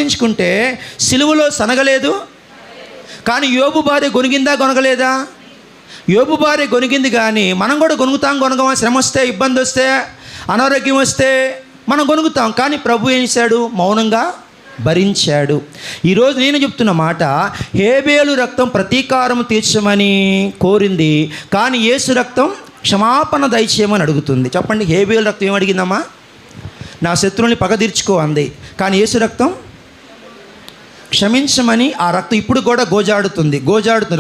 ఆలోచించుకుంటే సిలువలో సనగలేదు, కానీ యోబు భార్య గొనిగిందా గొనగలేదా? యోబు భార్య గొనిగింది, కానీ మనం కూడా గొనగమా? శ్రమ వస్తే, ఇబ్బంది వస్తే, అనారోగ్యం వస్తే మనం గొనుగుతాం. కానీ ప్రభు ఏం చేశాడు? మౌనంగా భరించాడు. ఈరోజు నేను చెప్తున్న మాట, హేబేలు రక్తం ప్రతీకారం తీర్చమని కోరింది, కానీ యేసు రక్తం క్షమాపణ దయచేయమని అడుగుతుంది. చెప్పండి, హేబేలు రక్తం ఏమడిగిందమ్మా? నా శత్రువుని పగ తీర్చుకో అంది. కానీ యేసు రక్తం క్షమించమని, ఆ రక్తం ఇప్పుడు కూడా గోజాడుతుంది.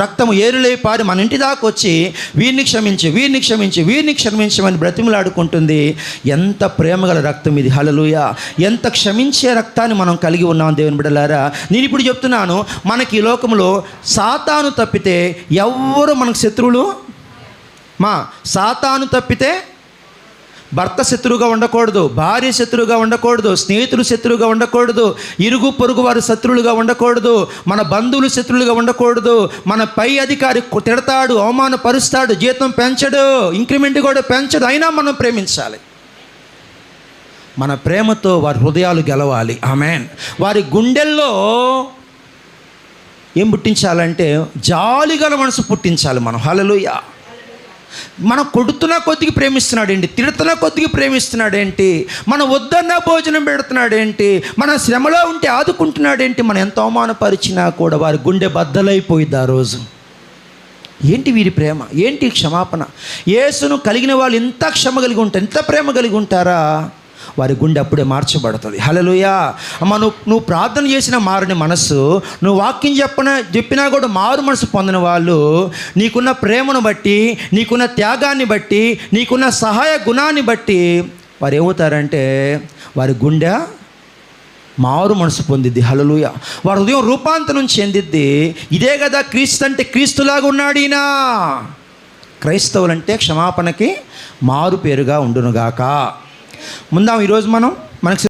రక్తం ఏరులై పారి మన ఇంటి దాకా వచ్చి వీరిని క్షమించమని బ్రతిమలాడుకుంటుంది. ఎంత ప్రేమగల రక్తం ఇది! హల్లెలూయా! ఎంత క్షమించే రక్తాన్ని మనం కలిగి ఉన్నాం దేవుని బిడ్డలారా. నేను ఇప్పుడు చెప్తున్నాను, మనకి ఈ లోకంలో సాతాను తప్పితే ఎవ్వరు మనకు శత్రువులు. సాతాను తప్పితే భర్త శత్రువుగా ఉండకూడదు, భార్య శత్రువుగా ఉండకూడదు, స్నేహితులు శత్రువుగా ఉండకూడదు, ఇరుగు పొరుగు వారు శత్రువులుగా ఉండకూడదు, మన బంధువులు శత్రువులుగా ఉండకూడదు. మన పై అధికారి తిడతాడు, అవమానపరుస్తాడు, జీతం పెంచడు, ఇంక్రిమెంట్ కూడా పెంచడు, అయినా మనం ప్రేమించాలి. మన ప్రేమతో వారి హృదయాలు గెలవాలి. ఆమేన్. వారి గుండెల్లో ఏం పుట్టించాలంటే జాలిగల మనసు పుట్టించాలి మనం. హల్లెలూయా! మనం కొడుతున్న కొద్దిగా ప్రేమిస్తున్నాడేంటి, తిడుతున్న కొద్దిగా ప్రేమిస్తున్నాడేంటి, మనం వద్దన్న భోజనం పెడుతున్నాడేంటి, మన శ్రమలో ఉంటే ఆదుకుంటున్నాడేంటి, మనం ఎంత అవమానపరిచినా కూడా వారి గుండె బద్దలైపోయిద్ది ఆ రోజు. ఏంటి వీరి ప్రేమ, ఏంటి క్షమాపణ? యేసును కలిగిన వాళ్ళు ఇంత క్షమ కలిగి ఉంటారు, ఇంత ప్రేమ కలిగి ఉంటారా? వారి గుండె అప్పుడే మార్చబడుతుంది. హల్లెలూయా! అమ్మ, నువ్వు ప్రార్థన చేసిన మారని మనస్సు, నువ్వు వాక్యం చెప్పినా కూడా మారు మనసు పొందిన వాళ్ళు, నీకున్న ప్రేమను బట్టి, నీకున్న త్యాగాన్ని బట్టి, నీకున్న సహాయ గుణాన్ని బట్టి వారు ఏమవుతారంటే వారి గుండె మారు మనసు పొందిద్ది. హల్లెలూయా! వారి హృదయం రూపాంతరం చెందిద్ది. ఇదే కదా క్రీస్తు అంటే, క్రీస్తులాగా ఉన్నాడు ఈయన. క్రైస్తవులంటే క్షమాపణకి మారు పేరుగా ఉండునుగాక. ముందాం ఈరోజు మనకు